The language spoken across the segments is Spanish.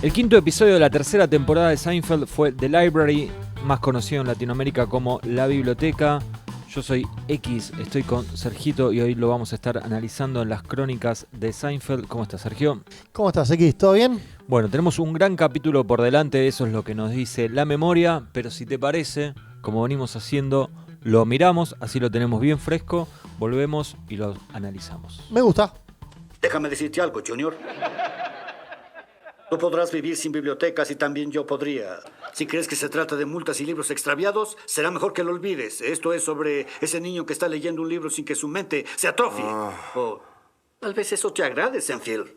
El quinto episodio de la tercera temporada de Seinfeld fue The Library, más conocido en Latinoamérica como La Biblioteca. Yo soy X, estoy con Sergito y hoy lo vamos a estar analizando en las crónicas de Seinfeld. ¿Cómo estás, Sergio? ¿Cómo estás, X? ¿Todo bien? Bueno, tenemos un gran capítulo por delante, eso es lo que nos dice la memoria, pero si te parece, como venimos haciendo, lo miramos, así lo tenemos bien fresco, volvemos y lo analizamos. Me gusta. Déjame decirte algo, Junior. Tú podrás vivir sin bibliotecas y también yo podría. Si crees que se trata de multas y libros extraviados, será mejor que lo olvides. Esto es sobre ese niño que está leyendo un libro sin que su mente se atrofie. O tal vez eso te agrade, Seinfeld.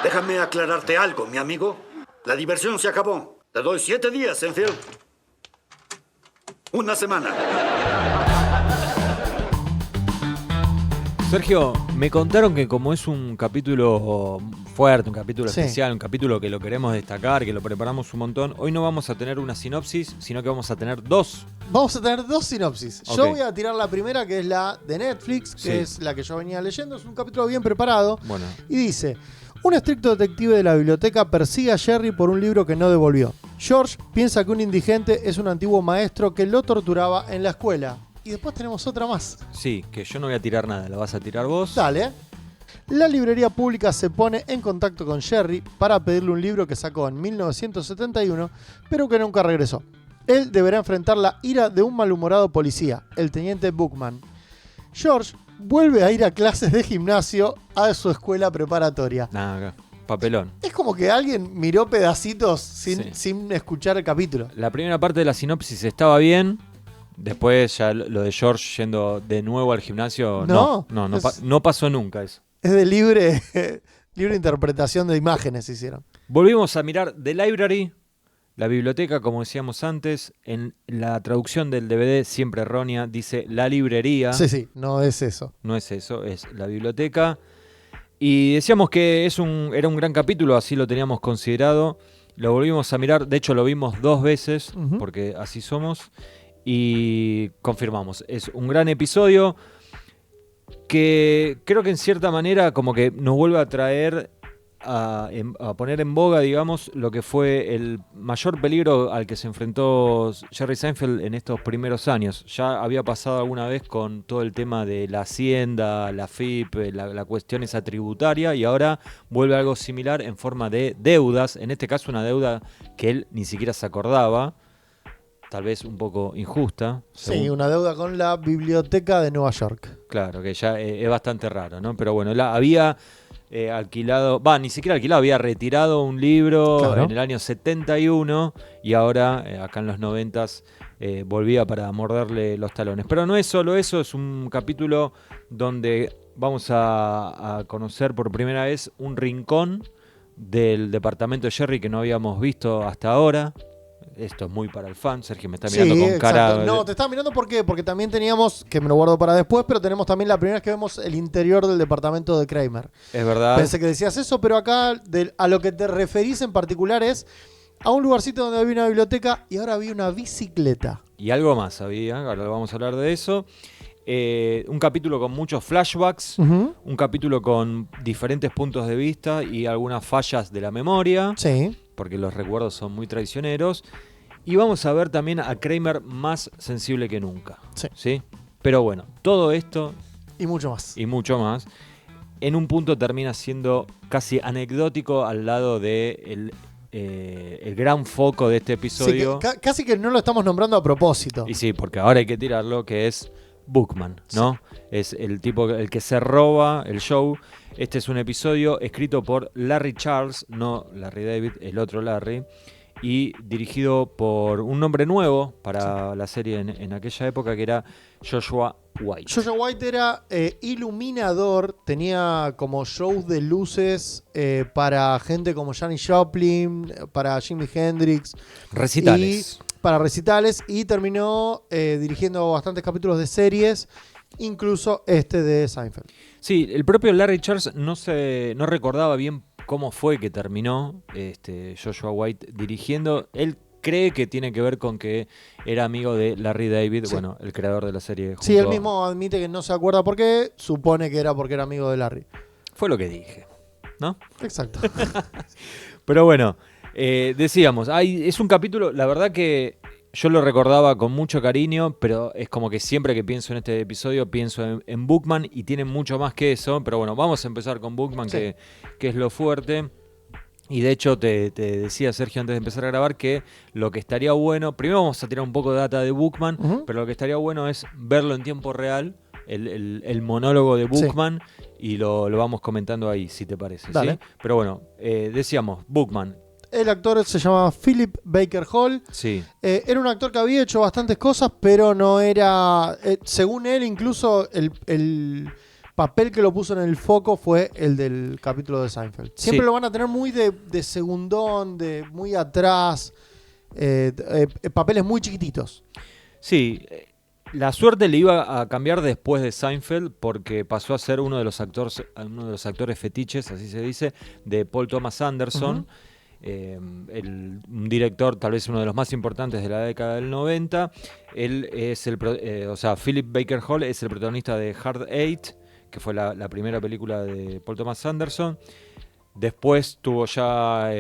Déjame aclararte algo, mi amigo. La diversión se acabó. Te doy 7 días, Seinfeld. Una semana. Sergio, me contaron que como es un capítulo fuerte, un capítulo especial, un capítulo que lo queremos destacar, que lo preparamos un montón, hoy no vamos a tener una sinopsis, sino que vamos a tener dos. Vamos a tener dos sinopsis. Okay. Yo voy a tirar la primera, que es la de Netflix, que es la que yo venía leyendo. Es un capítulo bien preparado. Bueno. Y dice: un estricto detective de la biblioteca persigue a Jerry por un libro que no devolvió. George piensa que un indigente es un antiguo maestro que lo torturaba en la escuela. Y después tenemos otra más. Sí, que yo no voy a tirar nada, la vas a tirar vos. Dale. La librería pública se pone en contacto con Jerry para pedirle un libro que sacó en 1971, pero que nunca regresó. Él deberá enfrentar la ira de un malhumorado policía, el teniente Bookman. George vuelve a ir a clases de gimnasio a su escuela preparatoria. Nada, papelón. Es como que alguien miró pedacitos sin escuchar el capítulo. La primera parte de la sinopsis estaba bien. Después ya lo de George yendo de nuevo al gimnasio, no pasó nunca eso. Es de libre interpretación de imágenes hicieron. Volvimos a mirar The Library, la biblioteca, como decíamos antes. En la traducción del DVD, siempre errónea, dice la librería. Sí, no es eso. No es eso, es la biblioteca. Y decíamos que era un gran capítulo, así lo teníamos considerado. Lo volvimos a mirar, de hecho lo vimos 2 veces, porque así somos. Y confirmamos, es un gran episodio que creo que en cierta manera como que nos vuelve a traer a poner en boga, digamos, lo que fue el mayor peligro al que se enfrentó Jerry Seinfeld en estos primeros años. Ya había pasado alguna vez con todo el tema de la hacienda, la FIP, la cuestión esa tributaria, y ahora vuelve algo similar en forma de deudas, en este caso una deuda que él ni siquiera se acordaba. Tal vez un poco injusta. Sí, una deuda con la Biblioteca de Nueva York. Claro, que ya es bastante raro, ¿no? Pero bueno, había alquilado, ni siquiera alquilado, había retirado un libro en el año 71 y ahora, acá en los 90s, volvía para morderle los talones. Pero no es solo eso, es un capítulo donde vamos a conocer por primera vez un rincón del departamento de Jerry que no habíamos visto hasta ahora. Esto es muy para el fan. Sergio me está mirando con cara. No, te estaba mirando ¿por qué? Porque también teníamos, que me lo guardo para después, pero tenemos también la primera vez que vemos el interior del departamento de Kramer. Es verdad. Pensé que decías eso, pero acá a lo que te referís en particular es a un lugarcito donde había una biblioteca y ahora había una bicicleta. Y algo más había, ahora vamos a hablar de eso. Un capítulo con muchos flashbacks, un capítulo con diferentes puntos de vista y algunas fallas de la memoria. Sí. Porque los recuerdos son muy traicioneros. Y vamos a ver también a Kramer más sensible que nunca. ¿Sí? Pero bueno, todo esto... Y mucho más. Y mucho más. En un punto termina siendo casi anecdótico al lado de el gran foco de este episodio. Sí, casi que no lo estamos nombrando a propósito. Y sí, porque ahora hay que tirarlo, que es Bookman, ¿no? Sí. Es el tipo, el que se roba el show. Este es un episodio escrito por Larry Charles, no Larry David, el otro Larry, y dirigido por un nombre nuevo para la serie en aquella época, que era Joshua White. Joshua White era iluminador, tenía como shows de luces para gente como Janis Joplin, para Jimi Hendrix. Recitales. Para recitales, y terminó dirigiendo bastantes capítulos de series, incluso este de Seinfeld. Sí, el propio Larry Charles no recordaba bien cómo fue que terminó Joshua White dirigiendo. Él cree que tiene que ver con que era amigo de Larry David, bueno, el creador de la serie. Sí, él mismo admite que no se acuerda por qué, supone que era porque era amigo de Larry. Fue lo que dije, ¿no? Exacto. Pero bueno, decíamos, es un capítulo, la verdad que yo lo recordaba con mucho cariño, pero es como que siempre que pienso en este episodio pienso en Bookman y tiene mucho más que eso. Pero bueno, vamos a empezar con Bookman, Sí. que es lo fuerte. Y de hecho te decía, Sergio, antes de empezar a grabar, que lo que estaría bueno, primero vamos a tirar un poco de data de Bookman, pero lo que estaría bueno es verlo en tiempo real, el monólogo de Bookman, y lo vamos comentando ahí, si te parece. Dale. ¿Sí? Pero bueno, decíamos, Bookman. El actor se llama Philip Baker Hall. Sí. Era un actor que había hecho bastantes cosas, pero no era... según él, incluso el papel que lo puso en el foco fue el del capítulo de Seinfeld. Siempre Sí. lo van a tener muy de segundón, de muy atrás, papeles muy chiquititos. Sí, la suerte le iba a cambiar después de Seinfeld porque pasó a ser uno de los actores fetiches, así se dice, de Paul Thomas Anderson. Un director tal vez uno de los más importantes de la década del 90. Él es Philip Baker Hall es el protagonista de Hard Eight, que fue la primera película de Paul Thomas Anderson. Después tuvo ya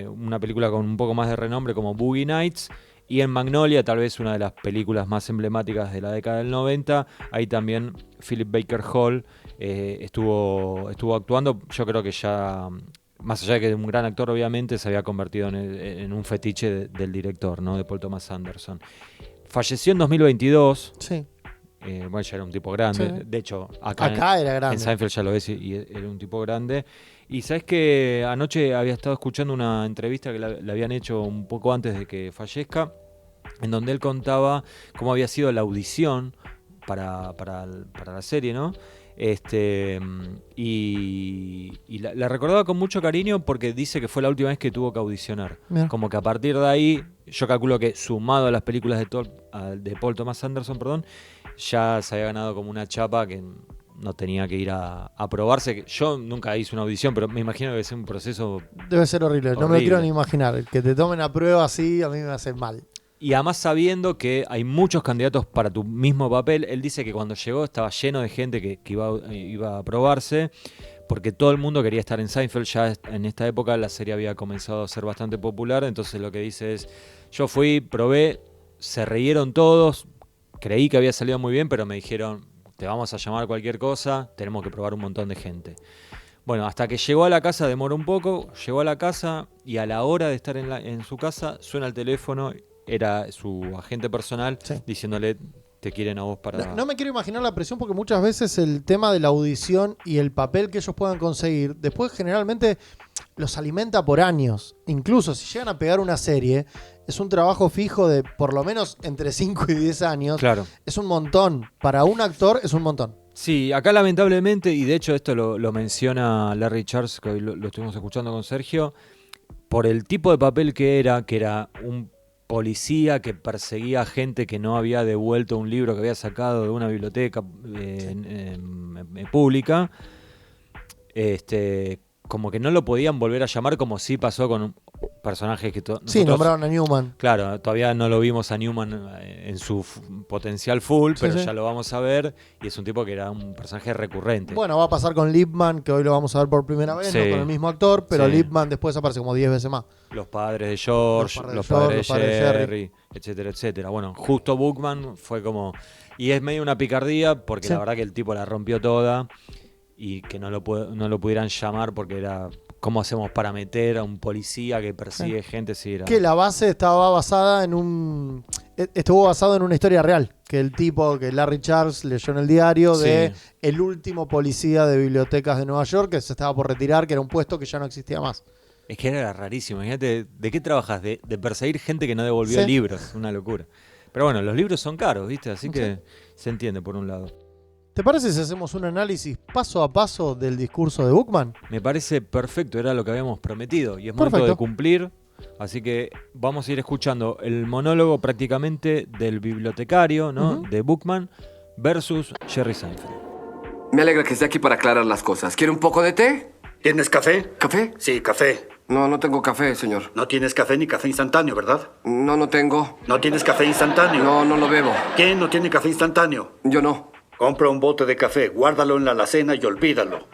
una película con un poco más de renombre como Boogie Nights. Y en Magnolia, tal vez una de las películas más emblemáticas de la década del 90, ahí también Philip Baker Hall estuvo actuando. Yo creo que ya, más allá de que es un gran actor, obviamente, se había convertido en un fetiche del director, ¿no? De Paul Thomas Anderson. Falleció en 2022. Sí. Bueno, ya era un tipo grande. Sí. De hecho, acá era grande. en Seinfeld ya lo ves y era un tipo grande. Y sabes que anoche había estado escuchando una entrevista que le habían hecho un poco antes de que fallezca, en donde él contaba cómo había sido la audición para la serie, ¿no? Y la recordaba con mucho cariño porque dice que fue la última vez que tuvo que audicionar. Bien. Como que a partir de ahí, yo calculo que sumado a las películas de Paul Thomas Anderson, ya se había ganado como una chapa que no tenía que ir a probarse. Yo nunca hice una audición, pero me imagino que debe ser un proceso. Debe ser horrible. No me lo Horrible. quiero ni imaginar. Que te tomen a prueba así, a mí me hace mal. Y además sabiendo que hay muchos candidatos para tu mismo papel, él dice que cuando llegó estaba lleno de gente que iba a probarse, porque todo el mundo quería estar en Seinfeld. Ya en esta época la serie había comenzado a ser bastante popular, entonces lo que dice es, yo fui, probé, se rieron todos, creí que había salido muy bien, pero me dijeron, te vamos a llamar cualquier cosa, tenemos que probar un montón de gente. Bueno, hasta que llegó a la casa demoró un poco, llegó a la casa y a la hora de estar en su casa suena el teléfono. Era su agente personal, Sí. diciéndole, te quieren a vos para... No me quiero imaginar la presión porque muchas veces el tema de la audición y el papel que ellos puedan conseguir, después generalmente los alimenta por años. Incluso si llegan a pegar una serie, es un trabajo fijo de por lo menos entre 5 y 10 años. Claro. Es un montón. Para un actor es un montón. Sí, acá lamentablemente, y de hecho esto lo menciona Larry Charles, que hoy lo estuvimos escuchando con Sergio, por el tipo de papel que era un policía que perseguía a gente que no había devuelto un libro que había sacado de una biblioteca pública, como que no lo podían volver a llamar, como sí pasó con personajes que Sí, nombraron a Newman. Claro, todavía no lo vimos a Newman en su potencial full, Sí, pero sí. ya lo vamos a ver, y es un tipo que era un personaje recurrente. Bueno, va a pasar con Lipman, que hoy lo vamos a ver por primera vez, Sí. no con el mismo actor, pero Sí. Lipman después aparece como 10 veces más. Los padres de George, Los padres de Jerry, etcétera, etcétera. Bueno, justo Bookman fue como... Y es medio una picardía, porque Sí. la verdad que el tipo la rompió toda, y que no lo pudieran llamar porque era... ¿Cómo hacemos para meter a un policía que persigue gente? Sí, era... Que la base estaba basada en un... Estuvo basado en una historia real, que el tipo que Larry Charles leyó en el diario de Sí. el último policía de bibliotecas de Nueva York que se estaba por retirar, que era un puesto que ya no existía más. Es que era rarísimo. Imagínate, ¿de qué trabajas? De perseguir gente que no devolvió Sí. libros. Una locura. Pero bueno, los libros son caros, ¿viste? Así que se entiende por un lado. ¿Te parece si hacemos un análisis paso a paso del discurso de Bookman? Me parece perfecto, era lo que habíamos prometido. Y es momento Perfecto. de cumplir. Así que vamos a ir escuchando el monólogo prácticamente del bibliotecario, ¿no? Ujú. De Bookman versus Jerry Seinfeld. Me alegra que esté aquí para aclarar las cosas. ¿Quiere un poco de té? ¿Tienes café? ¿Café? Sí, café. No, no tengo café, señor. No tienes café ni café instantáneo, ¿verdad? No, no tengo. No tienes café instantáneo. No, no lo bebo. ¿Quién no tiene café instantáneo? Yo no. Compra un bote de café, guárdalo en la alacena y olvídalo.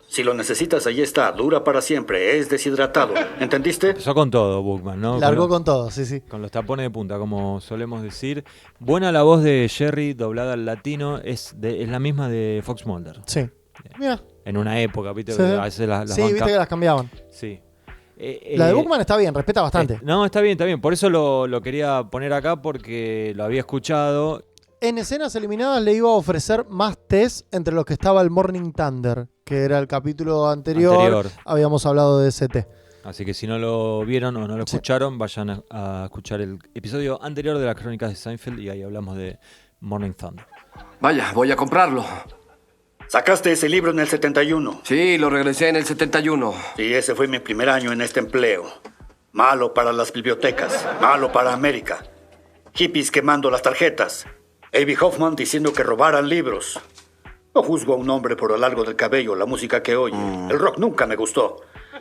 Si lo necesitas, ahí está. Dura para siempre. Es deshidratado. ¿Entendiste? Empezó con todo, Bookman, ¿no? Largó con todo, sí. Con los tapones de punta, como solemos decir. Buena la voz de Jerry, doblada al latino. Es la misma de Fox Mulder. Sí. Mira. En una época, ¿viste? Sí, A veces las sí, viste que las cambiaban. Sí. La de Bookman está bien, respeta bastante. No, está bien. Por eso lo quería poner acá, porque lo había escuchado. En escenas eliminadas le iba a ofrecer más test entre los que estaba el Morning Thunder, que era el capítulo anterior. Habíamos hablado de ese té. Así que si no lo vieron o no lo escucharon, vayan a escuchar el episodio anterior de las Crónicas de Seinfeld y ahí hablamos de Morning Thunder. Vaya, voy a comprarlo. Sacaste ese libro en el 71. Sí, lo regresé en el 71. Sí, ese fue mi primer año en este empleo. Malo para las bibliotecas, malo para América. Hippies quemando las tarjetas. Abbie Hoffman diciendo que robaran libros. No juzgo a un hombre por lo largo del cabello, la música que oye. El rock nunca me gustó.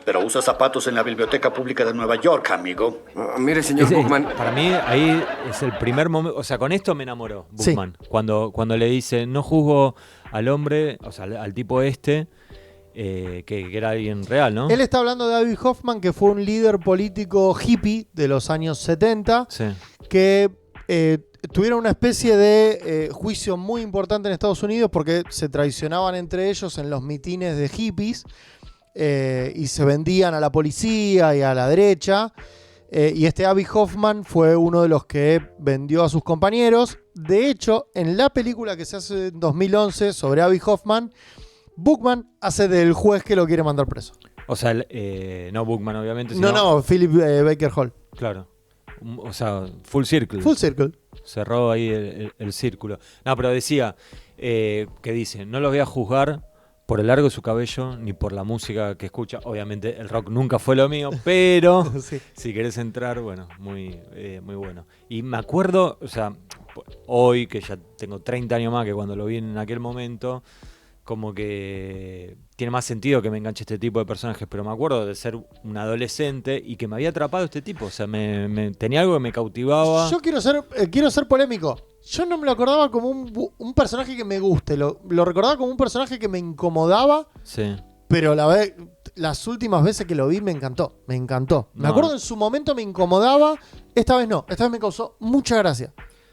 Pero usa zapatos en la Biblioteca Pública de Nueva York, amigo. Mire, señor Bookman. Para mí, ahí es el primer momento. O sea, con esto me enamoró Bookman. Sí. Cuando le dice, no juzgo al hombre, o sea, al tipo que era alguien real, ¿no? Él está hablando de Abbie Hoffman, que fue un líder político hippie de los años 70, sí. Que tuvieron una especie de juicio muy importante en Estados Unidos porque se traicionaban entre ellos en los mitines de hippies y se vendían a la policía y a la derecha. Y Abbie Hoffman fue uno de los que vendió a sus compañeros. De hecho, en la película que se hace en 2011 sobre Abbie Hoffman, Bookman hace del juez que lo quiere mandar preso. O sea, no Bookman, obviamente. Sino... No, Philip Baker Hall. Claro. O sea, full circle. Full circle. Cerró ahí el círculo. No, pero decía, que dice, no los voy a juzgar por el largo de su cabello, ni por la música que escucha. Obviamente el rock nunca fue lo mío, pero sí. Si querés entrar, bueno, muy bueno. Y me acuerdo, o sea, hoy que ya tengo 30 años más que cuando lo vi en aquel momento, como que tiene más sentido que me enganche este tipo de personajes, pero me acuerdo de ser un adolescente y que me había atrapado este tipo, o sea, tenía algo que me cautivaba. Yo quiero ser polémico. Yo no me lo acordaba como un personaje que me guste, lo recordaba como un personaje que me incomodaba, sí. Pero las últimas veces que lo vi me encantó. Me acuerdo en su momento me incomodaba, esta vez no, esta vez me causó mucha gracia.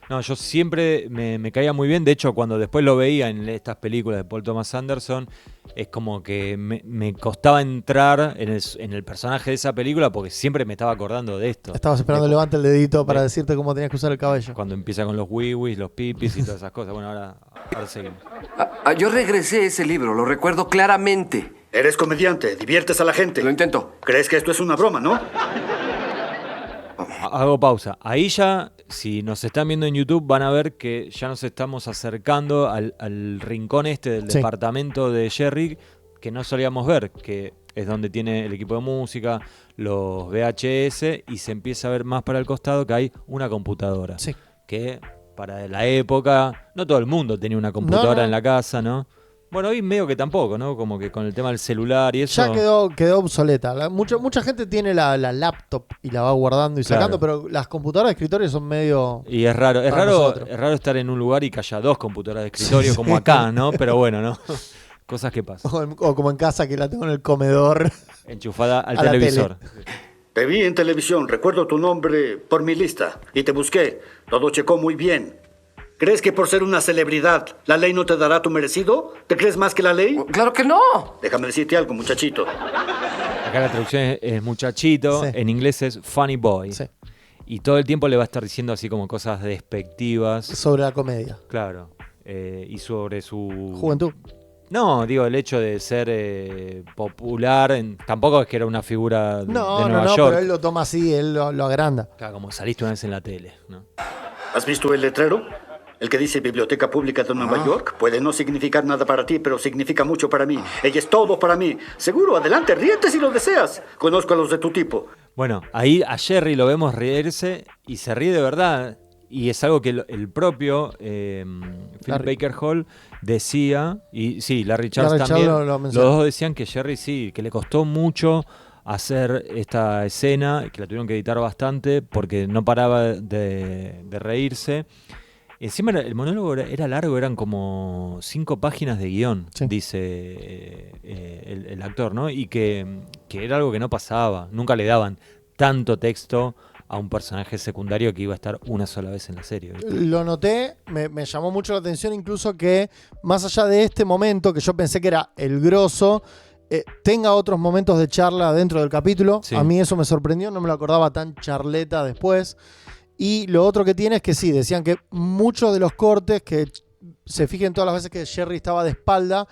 No, yo siempre me caía muy bien. De hecho, cuando después lo veía en estas películas de Paul Thomas Anderson, es como que me costaba entrar en el personaje de esa película porque siempre me estaba acordando de esto. Estabas esperando levante el dedito para decirte cómo tenías que usar el cabello. Cuando empieza con los wiwis, los pipis y todas esas cosas. Bueno, ahora seguimos. Yo regresé ese libro, lo recuerdo claramente. Eres comediante, diviertes a la gente. Lo intento. ¿Crees que esto es una broma, no? Hago pausa. Ahí ya, si nos están viendo en YouTube, van a ver que ya nos estamos acercando al rincón del departamento de Jerry que no solíamos ver, que es donde tiene el equipo de música, los VHS, y se empieza a ver más para el costado que hay una computadora. Sí. Que para la época, no todo el mundo tenía una computadora en la casa, ¿no? Bueno, hoy medio que tampoco, ¿no? Como que con el tema del celular y eso... Ya quedó obsoleta. Mucha gente tiene la laptop y la va guardando y sacando, pero las computadoras de escritorio son medio... Y es raro estar en un lugar y que haya dos computadoras de escritorio como acá, ¿no? Pero bueno, ¿no? Cosas que pasan. O como en casa, que la tengo en el comedor. Enchufada al televisor. Te vi en televisión, recuerdo tu nombre por mi lista y te busqué. Todo checó muy bien. ¿Crees que por ser una celebridad, la ley no te dará tu merecido? ¿Te crees más que la ley? ¡Claro que no! Déjame decirte algo, muchachito. Acá la traducción es muchachito, sí. En inglés es funny boy. Sí. Y todo el tiempo le va a estar diciendo así como cosas despectivas. Sobre la comedia. Claro. Y sobre su... Juventud. No, digo, el hecho de ser popular, tampoco es que era una figura de Nueva York. Pero él lo toma así, él lo agranda. Claro, como saliste una vez en la tele, ¿no? ¿Has visto el letrero? El que dice Biblioteca Pública de Nueva York puede no significar nada para ti, pero significa mucho para mí. Ella es todo para mí. Seguro, adelante, ríete si lo deseas. Conozco a los de tu tipo. Bueno, ahí a Jerry lo vemos reírse y se ríe de verdad. Y es algo que el propio Philip Baker Hall decía, y sí, Larry Charles también. Los dos decían que Jerry sí, que le costó mucho hacer esta escena, que la tuvieron que editar bastante porque no paraba de reírse. Encima el monólogo era largo, eran como 5 páginas de guión, Sí. dice el actor, ¿no? Y que era algo que no pasaba. Nunca le daban tanto texto a un personaje secundario que iba a estar una sola vez en la serie. ¿Viste? Lo noté, me llamó mucho la atención incluso que más allá de este momento, que yo pensé que era el grosso, tenga otros momentos de charla dentro del capítulo. Sí. A mí eso me sorprendió, no me lo acordaba tan charleta después. Y lo otro que tiene es que sí, decían que muchos de los cortes, que se fijen todas las veces que Jerry estaba de espalda,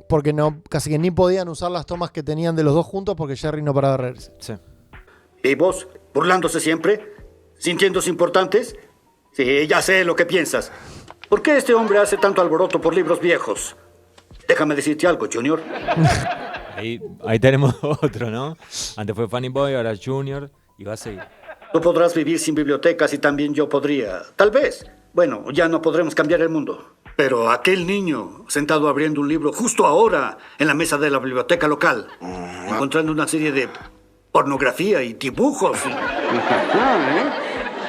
porque no, casi que ni podían usar las tomas que tenían de los dos juntos porque Jerry no paraba de reírse. Sí. ¿Y vos? ¿Burlándose siempre? ¿Sintiéndose importantes? Sí, ya sé lo que piensas. ¿Por qué este hombre hace tanto alboroto por libros viejos? Déjame decirte algo, Junior. Ahí tenemos otro, ¿no? Antes fue Funny Boy, ahora Junior, y va a seguir. Tú podrás vivir sin bibliotecas y también yo podría. Tal vez. Bueno, ya no podremos cambiar el mundo. Pero aquel niño, sentado abriendo un libro justo ahora en la mesa de la biblioteca local, encontrando una serie de pornografía y dibujos.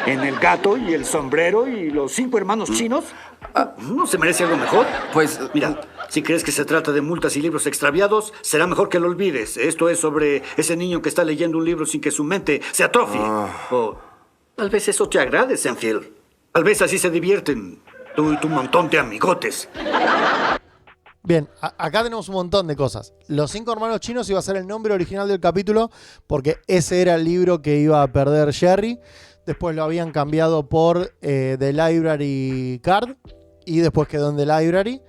En el gato y el sombrero y los 5 hermanos chinos. ¿No se merece algo mejor? Pues, Mira, si crees que se trata de multas y libros extraviados, será mejor que lo olvides. Esto es sobre ese niño que está leyendo un libro sin que su mente se atrofie. O tal vez eso te agrade, Senfield. Tal vez así se divierten tú y tu montón de amigotes. Bien, acá tenemos un montón de cosas. Los 5 hermanos chinos iba a ser el nombre original del capítulo porque ese era el libro que iba a perder Jerry. Después lo habían cambiado por The Library Card y después quedó en The Library.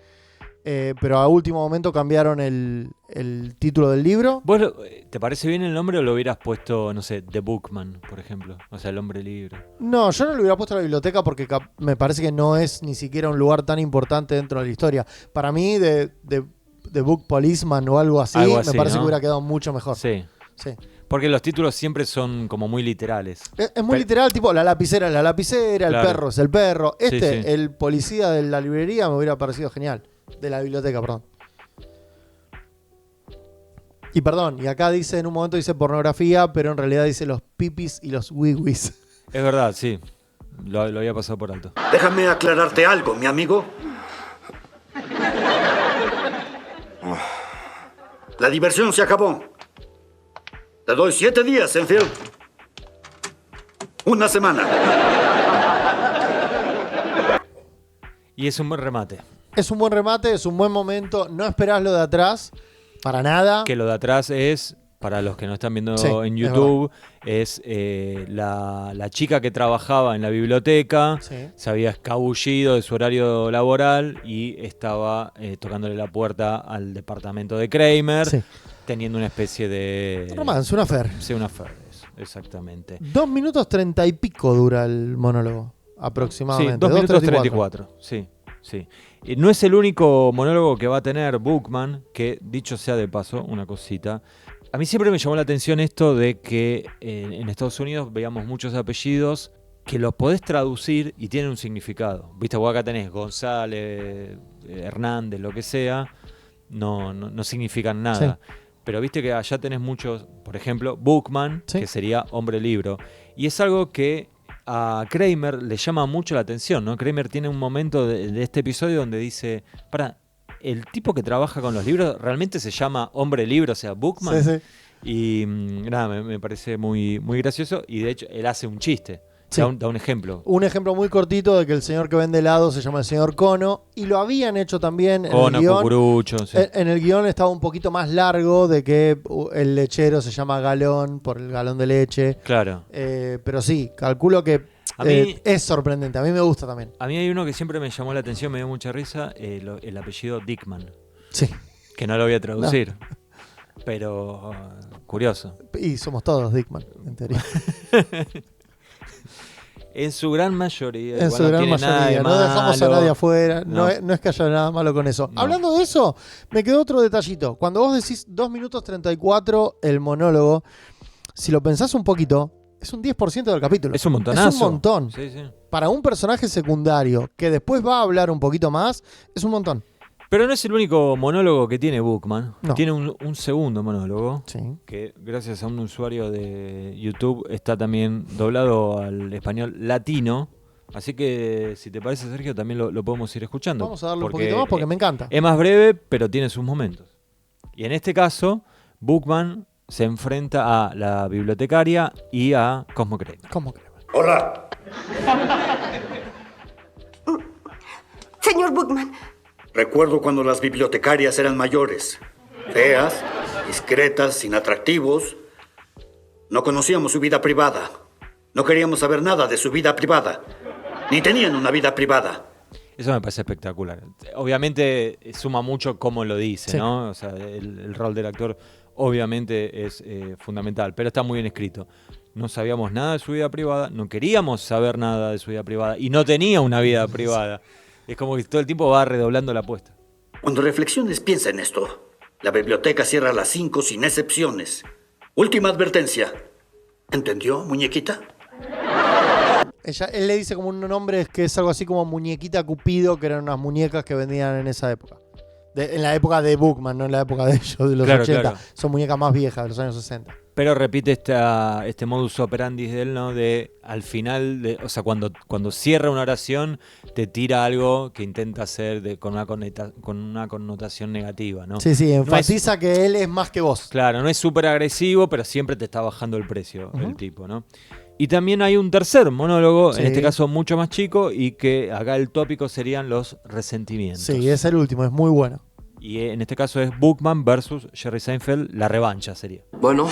Pero a último momento cambiaron el título del libro. ¿Vos te parece bien el nombre o lo hubieras puesto, no sé, The Bookman, por ejemplo? O sea, el hombre libro. No, yo no lo hubiera puesto a la biblioteca porque me parece que no es ni siquiera un lugar tan importante dentro de la historia. Para mí, The Book Policeman o algo así, Algo así, me parece ¿no? que hubiera quedado mucho mejor. Sí. Sí. Porque los títulos siempre son como muy literales. Es muy literal, tipo la lapicera es la lapicera, Claro. el perro es el perro. Sí, sí. El policía de la librería me hubiera parecido genial. De la biblioteca, perdón. Y perdón, y acá dice, en un momento dice pornografía, pero en realidad dice los pipis y los wiwis. Es verdad, sí. Lo había pasado por alto. Déjame aclararte algo, mi amigo. La diversión se acabó. Te doy 7 días, Senfield. 1 semana. Y es un buen remate. Es un buen remate, es un buen momento. No esperás lo de atrás, para nada. Que lo de atrás es, para los que no están viendo Sí, en es YouTube, es la chica que trabajaba en la biblioteca, Sí. se había escabullido de su horario laboral y estaba tocándole la puerta al departamento de Kramer, Sí. teniendo una especie de... Un romance, una affair. Sí, una affair, eso, exactamente. 2 minutos 30 y pico dura el monólogo, Sí, aproximadamente. 2 minutos 2:34. 34. Sí, sí. No es el único monólogo que va a tener Bookman, que dicho sea de paso, una cosita. A mí siempre me llamó la atención esto de que en Estados Unidos veíamos muchos apellidos que los podés traducir y tienen un significado. Viste, vos acá tenés González, Hernández, lo que sea, no significan nada. Sí. Pero viste que allá tenés muchos, por ejemplo, Bookman, Sí. que sería hombre libro. Y es algo que a Kramer le llama mucho la atención, ¿no? Kramer tiene un momento de este episodio donde dice, el tipo que trabaja con los libros realmente se llama hombre libro, o sea, Bookman. Sí, sí. Y nada, me parece muy, muy gracioso. Y de hecho, él hace un chiste. Sí. Da un ejemplo. Un ejemplo muy cortito de que el señor que vende helado se llama el señor Cono. Y lo habían hecho también en Cono, el guión. Cucurucho, sí. En el guión estaba un poquito más largo de que el lechero se llama galón por el galón de leche. Claro. Pero sí, calculo que A mí- es sorprendente. A mí me gusta también. A mí hay uno que siempre me llamó la atención, me dio mucha risa, el apellido Dickman, Sí. que no lo voy a traducir. Pero curioso. Y somos todos Dickman, en teoría. En su gran mayoría. En igual su no gran tiene nada de mayoría. No dejamos a malo. nadie afuera. No No. es que haya nada malo con eso. No. Hablando de eso, me quedó otro detallito. Cuando vos decís 2 minutos 34 el monólogo, si lo pensás un poquito, es un 10% del capítulo. Es un montonazo. Es un montón. Sí, sí. Para un personaje secundario que después va a hablar un poquito más, es un montón. Pero no es el único monólogo que tiene Bookman. No. Tiene un segundo monólogo. Sí. Que gracias a un usuario de YouTube está también doblado al español latino. Así que, si te parece, Sergio, también lo podemos ir escuchando. Vamos a darle un poquito más porque me encanta. Es más breve, pero tiene sus momentos. Y en este caso, Bookman se enfrenta a la bibliotecaria y a Cosmo Kramer. ¿Cómo crees? Hola. Señor Bookman, Recuerdo cuando las bibliotecarias eran mayores, feas, discretas, sin atractivos. No conocíamos su vida privada. No queríamos saber nada de su vida privada. Ni tenían una vida privada. Eso me parece espectacular. Obviamente suma mucho cómo lo dice, Sí. ¿no? O sea, el rol del actor obviamente es fundamental, pero está muy bien escrito. No sabíamos nada de su vida privada, no queríamos saber nada de su vida privada y no tenía una vida privada. Es como que todo el tiempo va redoblando la apuesta. Cuando reflexiones, piensa en esto. La biblioteca cierra a las 5 sin excepciones. Última advertencia. ¿Entendió, muñequita? Él le dice como un nombre que es algo así como Muñequita Cupido, que eran unas muñecas que vendían en esa época. En la época de Bookman, no en la época de ellos, de los Claro, 80. claro. Son muñecas más viejas, de los años 60. Pero repite este modus operandi de él, ¿no? De al final, o sea, cuando cierra una oración, te tira algo que intenta hacer con una connotación negativa, ¿no? Sí, No enfatiza que él es más que vos. Claro, no es súper agresivo, pero siempre te está bajando el precio el tipo, ¿no? Y también hay un tercer monólogo, Sí. en este caso mucho más chico, y que acá el tópico serían los resentimientos. Sí, es el último, es muy bueno. Y en este caso es Bookman versus Jerry Seinfeld, la revancha sería. Bueno,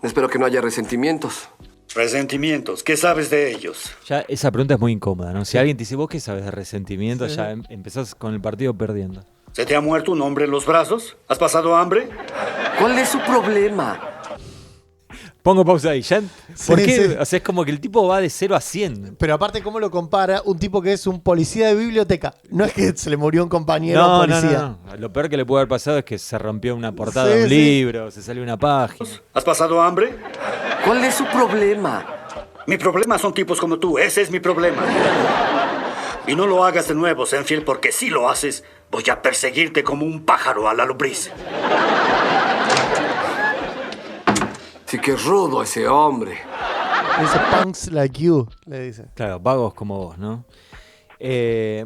espero que no haya resentimientos. Resentimientos. ¿Qué sabes de ellos? Ya esa pregunta es muy incómoda, ¿no? Si alguien te dice, ¿vos qué sabes de resentimiento? Ya empezás con el partido perdiendo. ¿Se te ha muerto un hombre en los brazos? ¿Has pasado hambre? ¿Cuál es su problema? Pongo pausa ahí, ¿ya? ¿Por Sí, qué? sí. O sea, es como que el tipo va de 0 a 100. Pero aparte, ¿cómo lo compara un tipo que es un policía de biblioteca? No es que se le murió un compañero policía. No. Lo peor que le puede haber pasado es que se rompió una portada Sí, de un sí. libro, se salió una página. ¿Has pasado hambre? ¿Cuál es su problema? Mi problema son tipos como tú. Ese es mi problema. Y no lo hagas de nuevo, Seinfeld, porque si lo haces, voy a perseguirte como un pájaro a la lombriz. Sí que rudo ese hombre. Le dice punks like you, le dice. Claro, vagos como vos, ¿no?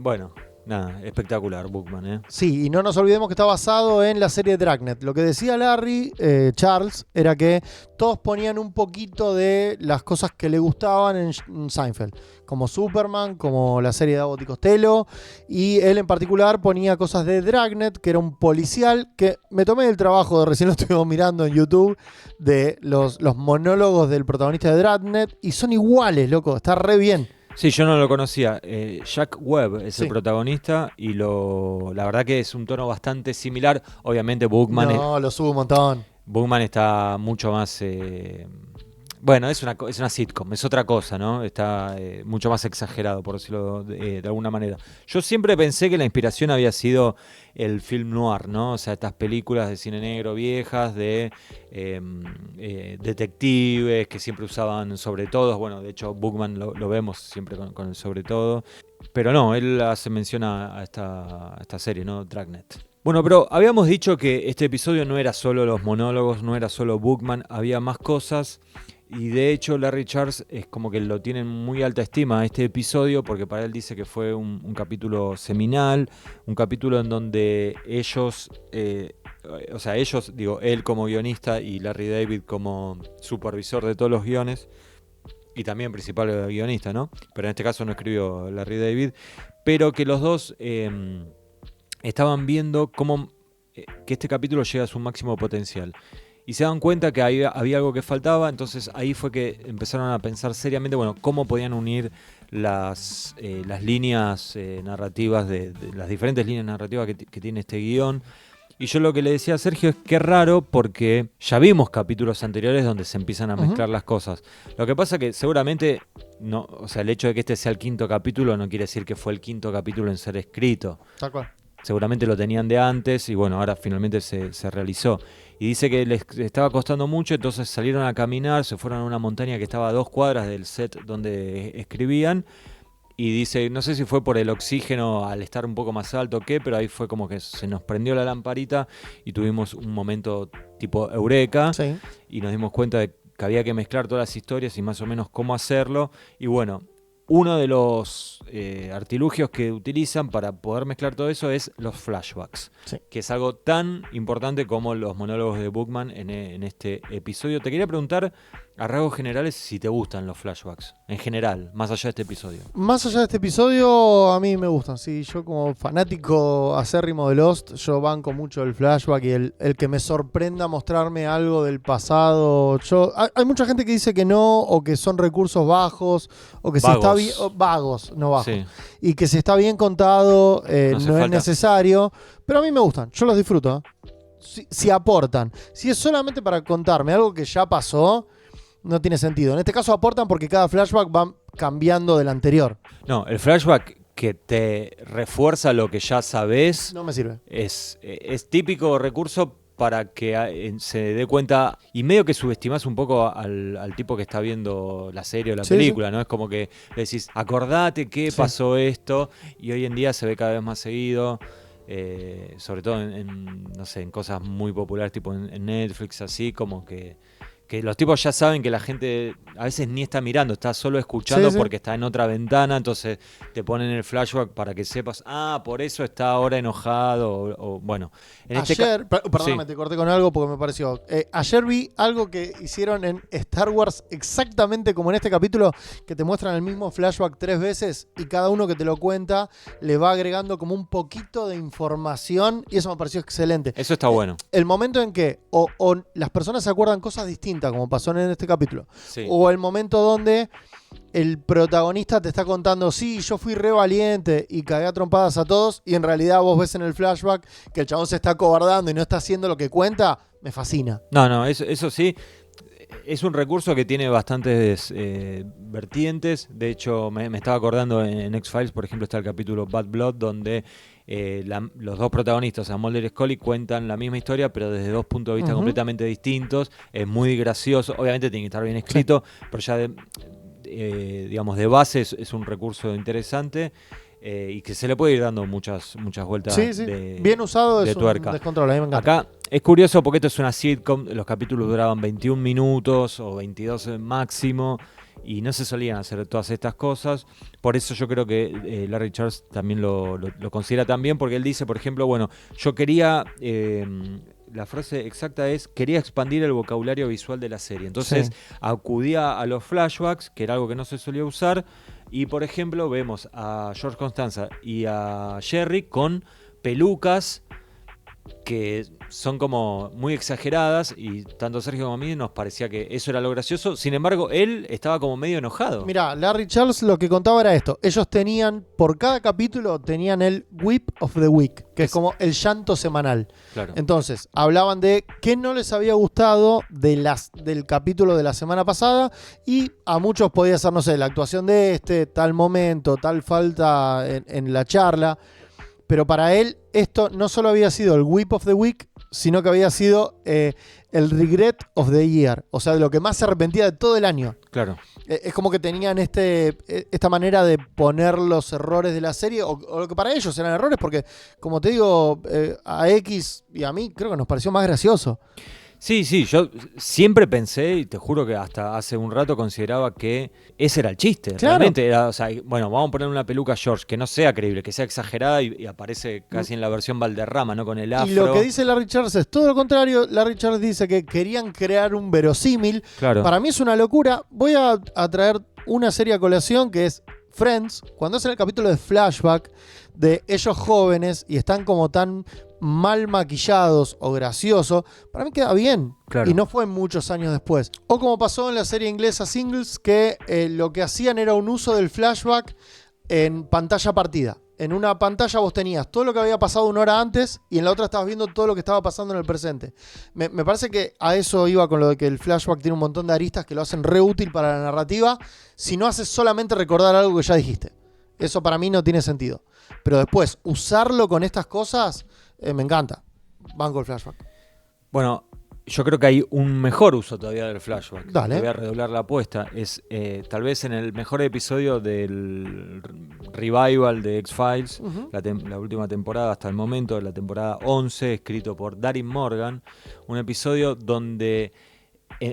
Bueno, nada, espectacular Bookman, ¿eh? Sí, y no nos olvidemos que está basado en la serie Dragnet. Lo que decía Larry, Charles, era que todos ponían un poquito de las cosas que le gustaban en Seinfeld. Como Superman, como la serie de Abbott y Costello. Y él en particular ponía cosas de Dragnet, que era un policial, que me tomé el trabajo, de recién lo estuvimos mirando en YouTube, de los monólogos del protagonista de Dragnet. Y son iguales, loco, está re bien. Sí, yo no lo conocía. Jack Webb es Sí. el protagonista y la verdad que es un tono bastante similar. Obviamente No, lo subo un montón. Bookman está mucho más... bueno, es una sitcom, es otra cosa, ¿no? Está mucho más exagerado, por decirlo de alguna manera. Yo siempre pensé que la inspiración había sido el film noir, ¿no? O sea, estas películas de cine negro viejas, de detectives que siempre usaban sobre todo. Bueno, de hecho, Bookman lo vemos siempre con el sobre todo. Pero no, él hace mención a esta serie, ¿no? Dragnet. Bueno, pero habíamos dicho que este episodio no era solo los monólogos, no era solo Bookman, había más cosas. Y de hecho Larry Charles es como que lo tiene en muy alta estima este episodio porque para él dice que fue un capítulo seminal, un capítulo en donde ellos, él como guionista y Larry David como supervisor de todos los guiones y también principal guionista, ¿no? Pero en este caso no escribió Larry David, pero que los dos estaban viendo cómo que este capítulo llega a su máximo potencial. Y se dan cuenta que había algo que faltaba, entonces ahí fue que empezaron a pensar seriamente, bueno, cómo podían unir las líneas narrativas, de las diferentes líneas narrativas que tiene este guión. Y yo lo que le decía a Sergio es que es raro porque ya vimos capítulos anteriores donde se empiezan a mezclar las cosas. Lo que pasa que seguramente, no, o sea, el hecho de que este sea el quinto capítulo no quiere decir que fue el quinto capítulo en ser escrito. Tal cual. Seguramente lo tenían de antes y bueno, ahora finalmente se realizó. Y dice que les estaba costando mucho, entonces salieron a caminar, se fueron a una montaña que estaba a 2 cuadras del set donde escribían. Y dice, no sé si fue por el oxígeno al estar un poco más alto o qué, pero ahí fue como que se nos prendió la lamparita y tuvimos un momento tipo eureka. Sí. Y nos dimos cuenta de que había que mezclar todas las historias y más o menos cómo hacerlo. Y bueno, uno de los artilugios que utilizan para poder mezclar todo eso es los flashbacks, Sí. que es algo tan importante como los monólogos de Bookman en este episodio. Te quería preguntar, a rasgos generales, si te gustan los flashbacks, en general, más allá de este episodio. Más allá de este episodio, a mí me gustan. Sí, yo como fanático acérrimo de Lost, yo banco mucho el flashback y el que me sorprenda mostrarme algo del pasado. Hay mucha gente que dice que no, o que son recursos bajos, o que si está bien, vagos, no bajos. Sí. Y que si está bien contado, no es necesario. Pero a mí me gustan, yo los disfruto. Si aportan. Si es solamente para contarme algo que ya pasó, no tiene sentido. En este caso aportan porque cada flashback va cambiando del anterior. No, el flashback que te refuerza lo que ya sabes No me sirve. es típico recurso para que se dé cuenta, y medio que subestimás un poco al tipo que está viendo la serie o la película, ¿no? Es como que le decís, acordate que pasó esto, y hoy en día se ve cada vez más seguido, sobre todo no sé, en cosas muy populares, tipo en Netflix, así como que los tipos ya saben que la gente a veces ni está mirando, está solo escuchando porque está en otra ventana, entonces te ponen el flashback para que sepas, por eso está ahora enojado, o bueno. Ayer, perdóname, te corté con algo porque me pareció. Ayer vi algo que hicieron en Star Wars exactamente como en este capítulo, que te muestran el mismo flashback 3 veces y cada uno que te lo cuenta le va agregando como un poquito de información y eso me pareció excelente. Eso está bueno. El momento en que o las personas se acuerdan cosas distintas, como pasó en este capítulo, o el momento donde el protagonista te está contando, sí, yo fui re valiente y cagué a trompadas a todos, y en realidad vos ves en el flashback que el chabón se está acobardando y no está haciendo lo que cuenta, me fascina. No, eso sí, es un recurso que tiene bastantes vertientes. De hecho, me estaba acordando en X-Files, por ejemplo, está el capítulo Bad Blood, donde los dos protagonistas, Mulder y Scully, cuentan la misma historia, pero desde dos puntos de vista completamente distintos. Es muy gracioso, obviamente tiene que estar bien escrito, pero ya digamos de base es un recurso interesante. Y que se le puede ir dando muchas vueltas bien usado, es tuerca. Un descontrol, a mí me encanta. Acá es curioso porque esto es una sitcom, los capítulos duraban 21 minutos o 22 máximo y no se solían hacer todas estas cosas. Por eso yo creo que Larry Charles también lo considera también, porque él dice, por ejemplo, bueno, yo quería... la frase exacta es, quería expandir el vocabulario visual de la serie. Entonces acudía a los flashbacks, que era algo que no se solía usar, y por ejemplo vemos a George Costanza y a Jerry con pelucas que son como muy exageradas, y tanto Sergio como a mí nos parecía que eso era lo gracioso. Sin embargo, él estaba como medio enojado. Mirá, Larry Charles lo que contaba era esto. Ellos tenían, por cada capítulo, tenían el Whip of the Week, que es como el llanto semanal. Claro. Entonces, hablaban de qué no les había gustado del capítulo de la semana pasada, y a muchos podía ser, no sé, la actuación de tal momento, tal falta en la charla. Pero para él esto no solo había sido el Whip of the Week, sino que había sido el Regret of the Year. O sea, de lo que más se arrepentía de todo el año. Claro. Es como que tenían esta manera de poner los errores de la serie, o lo que para ellos eran errores, porque, como te digo, a X y a mí creo que nos pareció más gracioso. Sí, yo siempre pensé, y te juro que hasta hace un rato consideraba que ese era el chiste. Claro. Realmente era, o sea, bueno, vamos a poner una peluca a George que no sea creíble, que sea exagerada y aparece casi en la versión Valderrama, ¿no? Con el afro. Y lo que dice Larry Charles es todo lo contrario. Larry Charles dice que querían crear un verosímil. Claro. Para mí es una locura. Voy a traer una serie a colación que es Friends, cuando hacen el capítulo de flashback de ellos jóvenes y están como tan mal maquillados o graciosos, para mí queda bien. Claro. Y no fue muchos años después. O como pasó en la serie inglesa Singles, que lo que hacían era un uso del flashback en pantalla partida. En una pantalla vos tenías todo lo que había pasado una hora antes y en la otra estabas viendo todo lo que estaba pasando en el presente. Me parece que a eso iba con lo de que el flashback tiene un montón de aristas que lo hacen re útil para la narrativa, si no haces solamente recordar algo que ya dijiste. Eso para mí no tiene sentido. Pero después, usarlo con estas cosas, me encanta. Banco el flashback. Bueno, yo creo que hay un mejor uso todavía del flashback. Dale. Te voy a redoblar la apuesta. Es tal vez en el mejor episodio del revival de X-Files, la última temporada hasta el momento, la temporada 11, escrito por Darin Morgan. Un episodio donde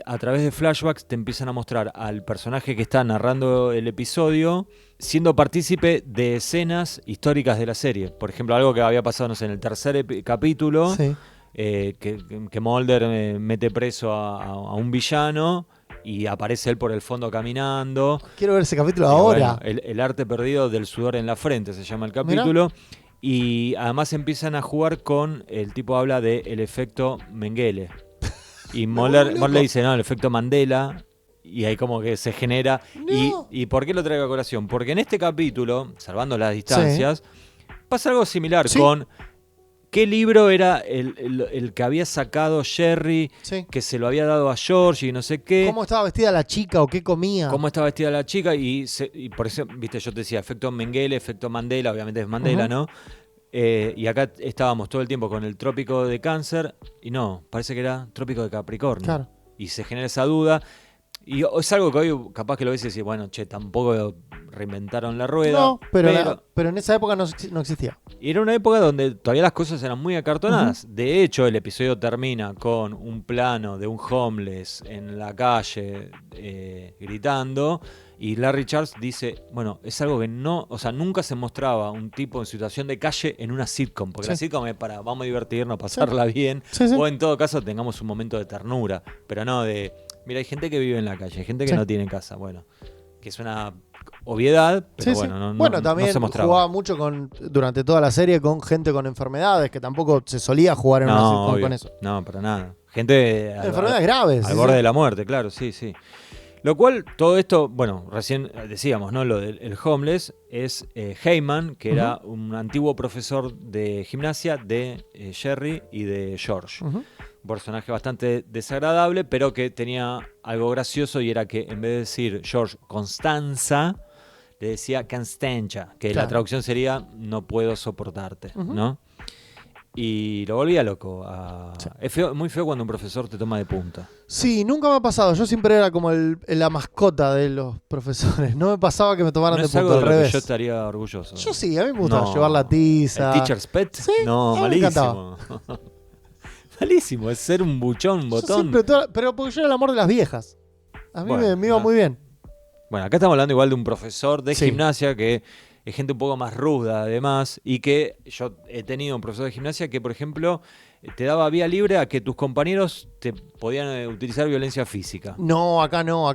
a través de flashbacks te empiezan a mostrar al personaje que está narrando el episodio siendo partícipe de escenas históricas de la serie. Por ejemplo, algo que había pasado, no sé, en el tercer capítulo, Sí. que Mulder mete preso a un villano y aparece él por el fondo caminando. Quiero ver ese capítulo Y ahora. bueno, el arte perdido del sudor en la frente se llama el capítulo. Y además empiezan a jugar con, el tipo habla de el efecto Mengele. Y Mulder le dice, no, el efecto Mandela. Y ahí como que se genera. No. ¿Y por qué lo traigo a colación? Porque en este capítulo, salvando las distancias, pasa algo similar Sí. con qué libro era el que había sacado Sherry, Sí. que se lo había dado a George y no sé qué. ¿Cómo estaba vestida la chica o qué comía? Cómo estaba vestida la chica y por eso, viste, yo te decía, efecto Mengele, efecto Mandela, obviamente es Mandela, Ujú. ¿no? Y acá estábamos todo el tiempo con el trópico de Cáncer y no, parece que era trópico de Capricornio. Claro. Y se genera esa duda. Y es algo que hoy capaz que lo ves y decís, bueno, che, tampoco reinventaron la rueda. No, pero en esa época no existía. Y era una época donde todavía las cosas eran muy acartonadas. De hecho, el episodio termina con un plano de un homeless en la calle gritando. Y Larry Charles dice, bueno, es algo que no, o sea, nunca se mostraba un tipo en situación de calle en una sitcom. Porque Sí. la sitcom es para, vamos a divertirnos, pasarla bien. Sí, sí. O en todo caso tengamos un momento de ternura. Pero no de, mira, hay gente que vive en la calle, hay gente que Sí. no tiene casa. Bueno, que es una obviedad, pero Sí, sí. bueno, Bueno, también no se mostraba. jugaba mucho durante toda la serie con gente con enfermedades, que tampoco se solía jugar en una sitcom obvio. con eso. No, para nada. Gente Enfermedades graves. al sí, borde sí. de la muerte, claro, sí, sí. Lo cual, todo esto, bueno, recién decíamos, ¿no? Lo del el homeless es Heyman, que era un antiguo profesor de gimnasia de Jerry y de George. Ujú. Un personaje bastante desagradable, pero que tenía algo gracioso y era que en vez de decir George Constanza, le decía Constanza, que Claro. la traducción sería no puedo soportarte, Ujú. ¿no? Y lo volvía loco. Sí. Es feo, muy feo cuando un profesor te toma de punta. Sí, nunca me ha pasado. Yo siempre era como la mascota de los profesores. No me pasaba que me tomaran No de es algo punto, de al lo que revés. yo estaría orgulloso. Yo sí, a mí me gustaba No. llevar la tiza. ¿El teacher's pet? Sí, No, a mí me malísimo. Malísimo, es ser un buchón, un Yo botón. siempre pero porque yo era el amor de las viejas. A mí Bueno, me iba no. muy bien. Bueno, acá estamos hablando igual de un profesor de Sí. gimnasia que es gente un poco más ruda además y que yo he tenido un profesor de gimnasia que, por ejemplo, te daba vía libre a que tus compañeros te podían utilizar violencia física. No, acá no.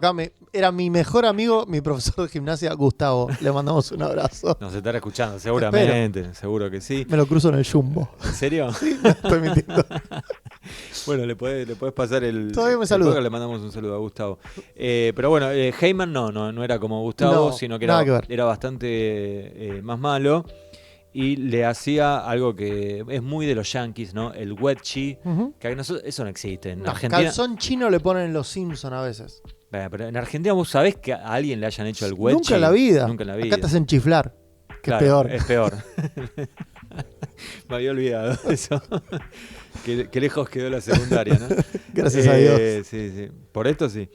Era mi mejor amigo, mi profesor de gimnasia, Gustavo. Le mandamos un abrazo. Nos estará escuchando, seguramente, seguro que sí. Me lo cruzo en el jumbo. ¿En serio? Estoy mintiendo. Bueno, le podés pasar el. Todavía me el saluda. podcast, le mandamos un saludo a Gustavo. Pero bueno, Heyman no era como Gustavo, No, sino que nada que ver. era bastante más malo. Y le hacía algo que es muy de los Yankees, ¿no? El wedgie. Ujú. Que eso no existe. En No, Argentina. calzón chino le ponen los Simpson a veces. Pero en Argentina vos sabés que a alguien le hayan hecho el wedgie. Nunca en la vida. Nunca en la vida. Acá te hacen chiflar. Que Claro, es peor. Es peor. Me había olvidado de eso. Qué lejos quedó la secundaria, ¿no? Gracias a Dios. Sí, sí. Por esto sí.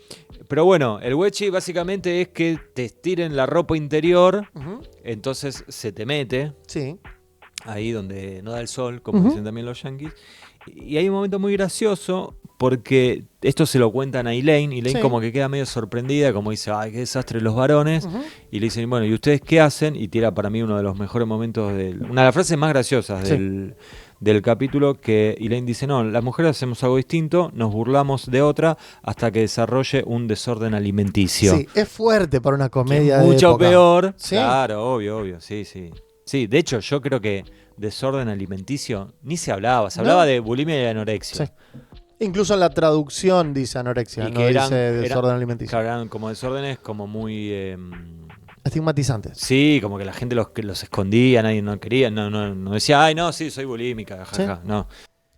Pero bueno, el wedgie básicamente es que te estiren la ropa interior, Ujú. entonces se te mete Sí. ahí donde no da el sol, como Ujú. dicen también los yankees. Y hay un momento muy gracioso porque esto se lo cuentan a Elaine. Elaine Sí. como que queda medio sorprendida, como dice, ay, qué desastre los varones. Ujú. Y le dicen, bueno, ¿y ustedes qué hacen? Y tira para mí uno de los mejores momentos, una de las frases más graciosas Sí. del capítulo, que Elaine dice, no, las mujeres hacemos algo distinto, nos burlamos de otra hasta que desarrolle un desorden alimenticio. Sí, es fuerte para una Que comedia es de mucho época. peor. Sí. Claro, obvio, sí, sí. Sí, de hecho, yo creo que desorden alimenticio ni se hablaba. Se No. hablaba de bulimia y anorexia. Sí. Incluso en la traducción dice anorexia, Y no que dice desorden alimenticio. Claro, eran como desórdenes como muy... Estigmatizantes. sí, como que la gente los escondía, nadie no quería, no decía, ay, no, sí, soy bulímica, jaja, no.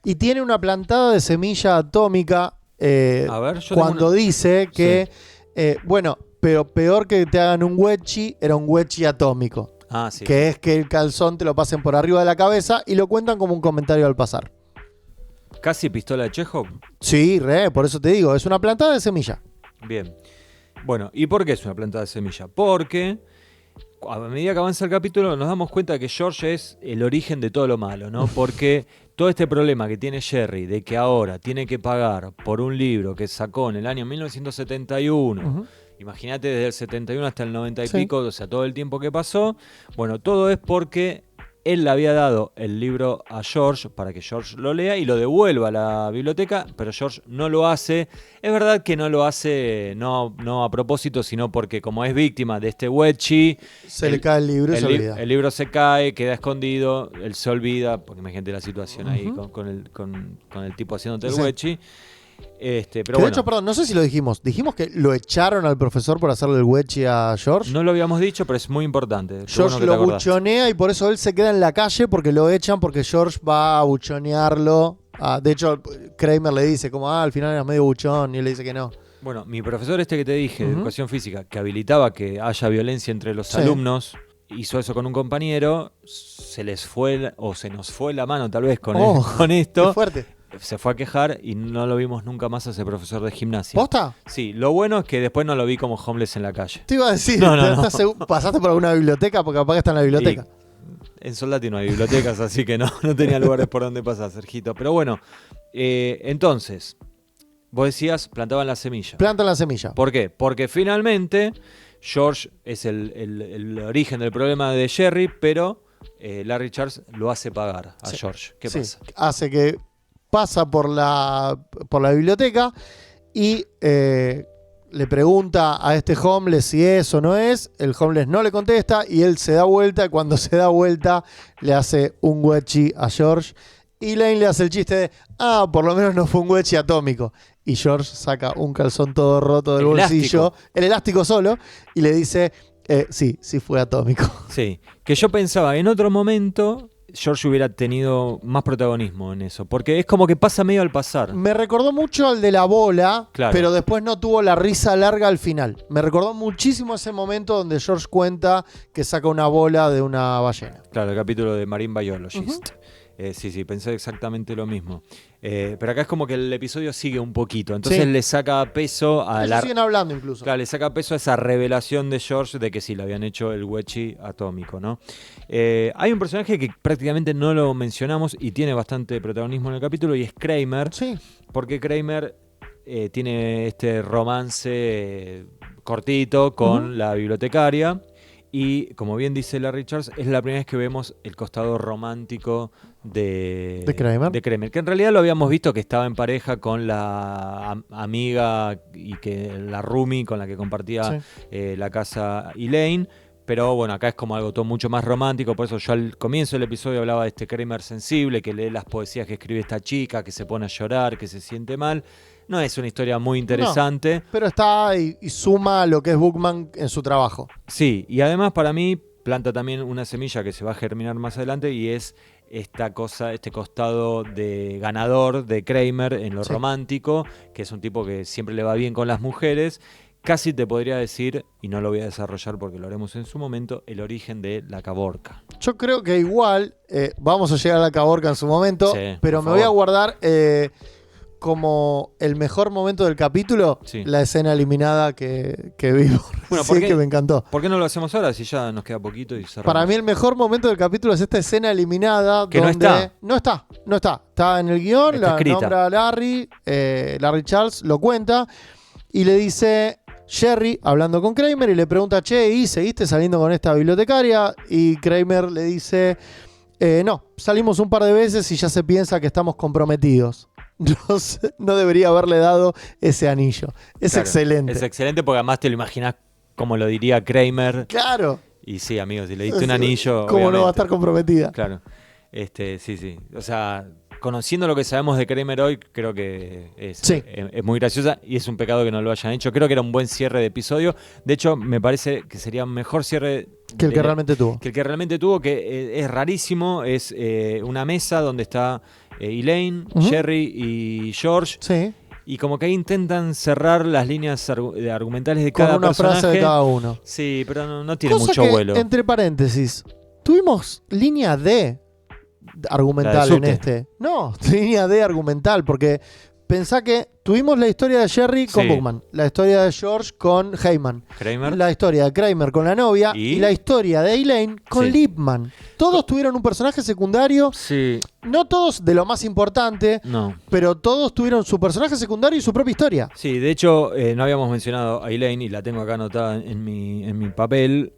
Y tiene una plantada de semilla atómica A ver, yo tengo cuando una- dice que, bueno, pero peor que te hagan un wedgie, era un wedgie atómico. Ah, sí. Que es que el calzón te lo pasen por arriba de la cabeza y lo cuentan como un comentario al pasar. Casi pistola de Chekhov. Sí, por eso te digo, es una plantada de semilla. Bien. Bueno, ¿y por qué es una planta de semilla? Porque a medida que avanza el capítulo nos damos cuenta de que George es el origen de todo lo malo, ¿no? Porque todo este problema que tiene Jerry de que ahora tiene que pagar por un libro que sacó en el año 1971, imagínate desde el 71 hasta el 90 y pico, o sea, todo el tiempo que pasó, bueno, todo es porque él le había dado el libro a George para que George lo lea y lo devuelva a la biblioteca, pero George no lo hace. Es verdad que no lo hace no a propósito, sino porque como es víctima de este Wedgie, se le cae el libro y se olvida. El libro se cae, queda escondido, él se olvida, porque imagínate la situación ahí con el tipo haciéndote el Wedgie. Pero que bueno, de hecho, perdón, no sé si lo dijimos. Dijimos que lo echaron al profesor por hacerle el wedgie a George. no lo habíamos dicho, pero es muy importante. George lo buchonea y por eso él se queda en la calle porque lo echan porque George va a buchonearlo. De hecho, Kramer le dice como, al final era medio buchón y él le dice que no. Bueno, mi profesor que te dije de educación física, que habilitaba que haya violencia entre los alumnos, hizo eso con un compañero, se nos fue la mano tal vez con esto. Qué fuerte. Se fue a quejar y no lo vimos nunca más a ese profesor de gimnasia. ¿Posta? Sí, lo bueno es que después no lo vi como homeless en la calle. Te iba a decir, No. ¿pasaste por alguna biblioteca? Porque capaz que está en la biblioteca. En Soldati no hay bibliotecas, así que no tenía lugares por donde pasar, Sergito. Pero bueno, entonces, vos decías, plantaban la semilla. Plantan la semilla. ¿Por qué? Porque finalmente George es el origen del problema de Jerry, pero Larry Charles lo hace pagar a George. ¿Qué pasa? Hace que pasa por la biblioteca y le pregunta a este homeless si es o no es. El homeless no le contesta y él se da vuelta. Y cuando se da vuelta le hace un wedgie a George. Y Lane le hace el chiste de, por lo menos no fue un wedgie atómico. Y George saca un calzón todo roto del bolsillo, el elástico solo, y le dice, sí fue atómico. Sí, que yo pensaba, en otro momento George hubiera tenido más protagonismo en eso, porque es como que pasa medio al pasar. Me recordó mucho al de la bola, claro, pero después no tuvo la risa larga al final. Me recordó muchísimo ese momento donde George cuenta que saca una bola de una ballena. Claro, el capítulo de Marine Biologist. Sí, pensé exactamente lo mismo. Pero acá es como que el episodio sigue un poquito. Entonces le saca peso a Ellos siguen hablando incluso. Claro, le saca peso a esa revelación de George de que sí, le habían hecho el wedgie atómico, ¿no? Hay un personaje que prácticamente no lo mencionamos y tiene bastante protagonismo en el capítulo y es Kramer. Sí. Porque Kramer tiene este romance cortito con la bibliotecaria. Y como bien dice Larry Charles, es la primera vez que vemos el costado romántico de Kramer, que en realidad lo habíamos visto que estaba en pareja con la amiga y que la roomie con la que compartía la casa Elaine. Pero bueno, acá es como algo todo mucho más romántico, por eso yo al comienzo del episodio hablaba de este Kramer sensible, que lee las poesías que escribe esta chica, que se pone a llorar, que se siente mal. No es una historia muy interesante. No, pero está y suma lo que es Bookman en su trabajo. Sí, y además para mí planta también una semilla que se va a germinar más adelante y es esta cosa, este costado de ganador de Kramer en lo romántico, que es un tipo que siempre le va bien con las mujeres. Casi te podría decir, y no lo voy a desarrollar porque lo haremos en su momento, el origen de la Caborca. Yo creo que igual vamos a llegar a la Caborca en su momento, pero me voy a guardar como el mejor momento del capítulo, la escena eliminada que vimos. Bueno, que me encantó. ¿Por qué no lo hacemos ahora si ya nos queda poquito y cerramos? Para mí el mejor momento del capítulo es esta escena eliminada que donde no está. Está en el guión, la nombra Larry Charles, lo cuenta y le dice Jerry hablando con Kramer y le pregunta, ¿y seguiste saliendo con esta bibliotecaria? Y Kramer le dice, no, salimos un par de veces y ya se piensa que estamos comprometidos. No debería haberle dado ese anillo. Es excelente. Es excelente porque además te lo imaginas como lo diría Kramer. Claro. Y sí, amigos, si le diste un anillo. ¿Cómo no va a estar comprometida? Claro. Sí. O sea, conociendo lo que sabemos de Kramer hoy, creo que es muy graciosa y es un pecado que no lo hayan hecho. Creo que era un buen cierre de episodio. De hecho, me parece que sería un mejor cierre que el que realmente tuvo. Que el que realmente tuvo, que es rarísimo. Es una mesa donde está Elaine, Jerry y George. Sí. Y como que ahí intentan cerrar las líneas argumentales de cada personaje. Con una frase de cada uno. Sí, pero no tiene mucho vuelo. Entre paréntesis, tuvimos línea D argumental en este. No, línea D argumental, porque pensá que tuvimos la historia de Jerry con Sí. Bookman, la historia de George con Heyman, Kramer. la historia de Kramer con la novia y la historia de Elaine con Sí. Lipman. Todos tuvieron un personaje secundario, Sí. no todos de lo más importante, No. pero todos tuvieron su personaje secundario y su propia historia. Sí, de hecho, no habíamos mencionado a Elaine y la tengo acá anotada en mi papel.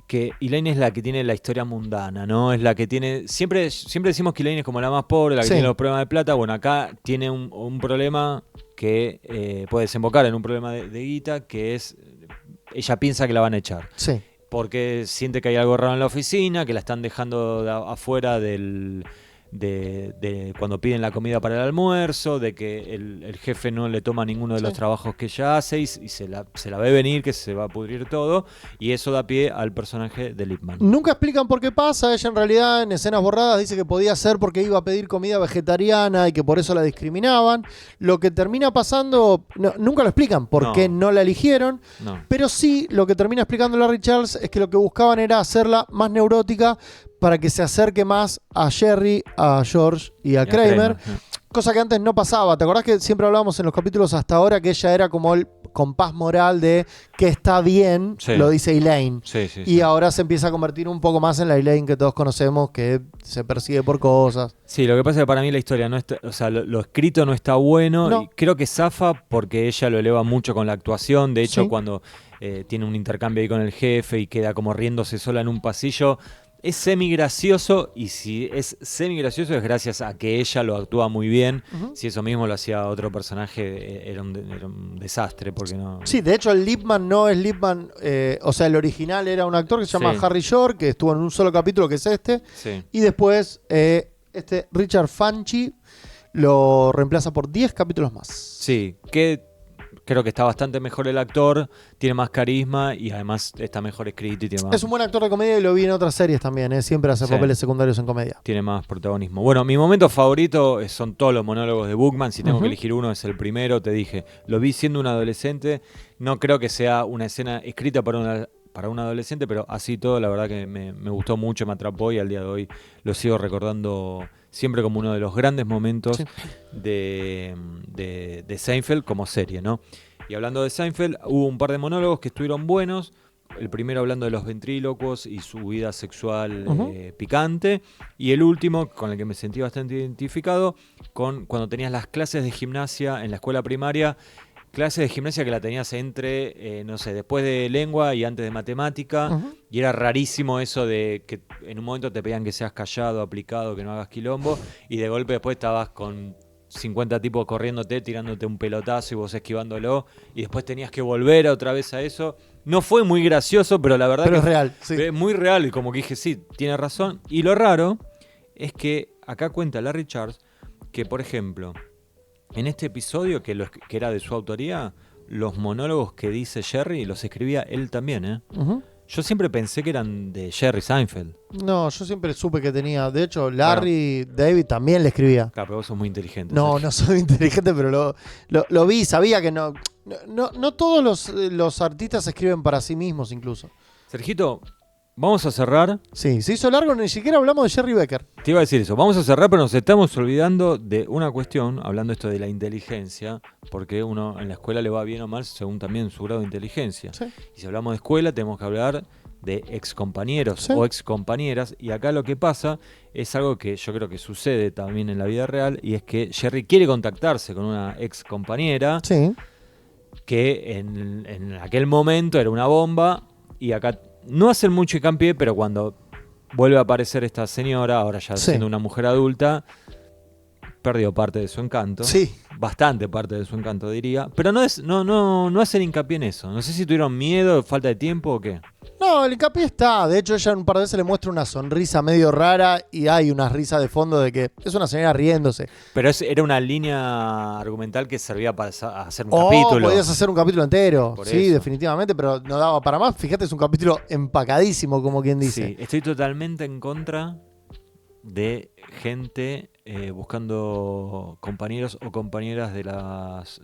Que Elaine es la que tiene la historia mundana, ¿no? Es la que tiene. Siempre decimos que Elaine es como la más pobre, la que Sí. tiene los problemas de plata. Bueno, acá tiene un problema que puede desembocar en un problema de guita, que es. Ella piensa que la van a echar. Sí. Porque siente que hay algo raro en la oficina, que la están dejando afuera de cuando piden la comida para el almuerzo, de que el jefe no le toma ninguno de los trabajos que ella hace y se la ve venir, que se va a pudrir todo, y eso da pie al personaje de Lipman. Nunca explican por qué pasa. Ella en realidad en escenas borradas dice que podía ser porque iba a pedir comida vegetariana y que por eso la discriminaban. Lo que termina pasando, nunca lo explican por qué no la eligieron. No. Pero sí, lo que termina explicando Larry Charles es que lo que buscaban era hacerla más neurótica para que se acerque más a Jerry, a George y a Kramer. Cosa que antes no pasaba. ¿Te acordás que siempre hablábamos en los capítulos hasta ahora que ella era como el compás moral de que está bien, Sí. lo dice Elaine? Sí, sí, Y sí. ahora se empieza a convertir un poco más en la Elaine que todos conocemos, que se persigue por cosas. Sí, lo que pasa es que para mí la historia no está, o sea, lo escrito no está bueno. No. Y creo que zafa porque ella lo eleva mucho con la actuación. De hecho, Sí. cuando tiene un intercambio ahí con el jefe y queda como riéndose sola en un pasillo, es semi gracioso. Y si es semi gracioso es gracias a que ella lo actúa muy bien. Ujú. Si eso mismo lo hacía otro personaje, era un desastre. Porque no. Sí, de hecho el Lipman no es Lipman, o sea, el original era un actor que se llama Sí. Harry Shore, que estuvo en un solo capítulo que es este. Sí. Y después Richard Fanchi lo reemplaza por 10 capítulos más. Sí, que creo que está bastante mejor el actor, tiene más carisma y además está mejor escrito y tiene más, Es un buen actor de comedia y lo vi en otras series también, siempre hace Sí. papeles secundarios en comedia. tiene más protagonismo. Bueno, mi momento favorito son todos los monólogos de Bookman. Si tengo Ujú. que elegir uno, es el primero. Te dije, lo vi siendo un adolescente. No creo que sea una escena escrita para un adolescente, pero así todo, la verdad que me gustó mucho, me atrapó y al día de hoy lo sigo recordando siempre como uno de los grandes momentos Sí. de Seinfeld como serie, ¿no? Y hablando de Seinfeld, hubo un par de monólogos que estuvieron buenos. El primero hablando de los ventrílocos y su vida sexual Ujú. picante. Y el último, con el que me sentí bastante identificado, con cuando tenías las clases de gimnasia en la escuela primaria. Clases de gimnasia que la tenías entre, no sé, después de lengua y antes de matemática. Ujú. Y era rarísimo eso de que en un momento te pedían que seas callado, aplicado, que no hagas quilombo. Y de golpe después estabas con 50 tipos corriéndote, tirándote un pelotazo y vos esquivándolo. Y después tenías que volver otra vez a eso. No fue muy gracioso, pero la verdad Pero que es real, sí. es muy real. Y como que dije, sí, tiene razón. Y lo raro es que acá cuenta Larry Charles que, por ejemplo, en este episodio que era de su autoría, los monólogos que dice Jerry los escribía él también, ¿eh? Ujú. Yo siempre pensé que eran de Jerry Seinfeld. No, yo siempre supe que tenía. De hecho, Larry David también le escribía. Claro, pero vos sos muy inteligente. No, Sergio. no soy inteligente, pero lo vi, sabía que no. No todos los artistas escriben para sí mismos, incluso. Sergito, vamos a cerrar. Sí, se hizo largo, ni siquiera hablamos de Jerry Becker. Te iba a decir eso. Vamos a cerrar, pero nos estamos olvidando de una cuestión, hablando esto de la inteligencia, porque uno en la escuela le va bien o mal según también su grado de inteligencia. Sí. Y si hablamos de escuela, tenemos que hablar de excompañeros Sí. o excompañeras. Y acá lo que pasa es algo que yo creo que sucede también en la vida real, y es que Jerry quiere contactarse con una excompañera Sí. que en aquel momento era una bomba, y acá no hacen mucho hincapié, pero cuando vuelve a aparecer esta señora, ahora ya Sí. siendo una mujer adulta, perdió parte de su encanto. Sí. Bastante parte de su encanto, diría. Pero no hacen hincapié en eso. No sé si tuvieron miedo, falta de tiempo o qué. No, el hincapié está. De hecho, ella un par de veces le muestra una sonrisa medio rara y hay una risa de fondo de que es una señora riéndose. Pero era una línea argumental que servía para hacer un Oh, capítulo. podías hacer un capítulo entero. Por Sí, eso. definitivamente, pero no daba para más. Fíjate, es un capítulo empacadísimo, como quien dice. Sí, estoy totalmente en contra de gente buscando compañeros o compañeras de las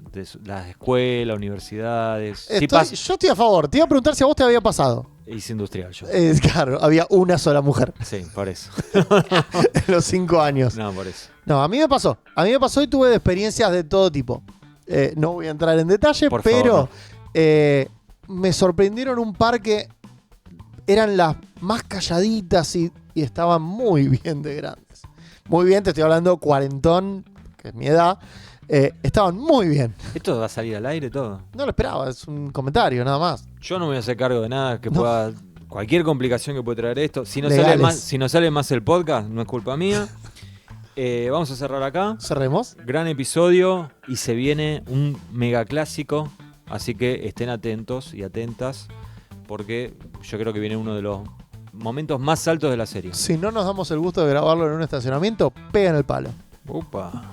escuelas, universidades. Sí Yo estoy a favor. Te iba a preguntar si a vos te había pasado. Hice industrial yo. Claro, había una sola mujer Sí, por eso. en los 5 años. No, por eso. No, a mí me pasó. A mí me pasó y tuve experiencias de todo tipo. No voy a entrar en detalle, Por pero favor, me sorprendieron un par que eran las más calladitas y estaban muy bien de grandes. Muy bien, te estoy hablando cuarentón, que es mi edad. Estaban muy bien. ¿Esto va a salir al aire todo? No lo esperaba, es un comentario nada más. Yo no me voy a hacer cargo de nada que No. pueda... Cualquier complicación que pueda traer esto. Si no Legales. sale más el podcast, no es culpa mía. Vamos a cerrar acá. Cerremos. Gran episodio y se viene un mega clásico. Así que estén atentos y atentas. Porque yo creo que viene uno de los momentos más altos de la serie. Si no nos damos el gusto de grabarlo en un estacionamiento, pegan el palo. Upa.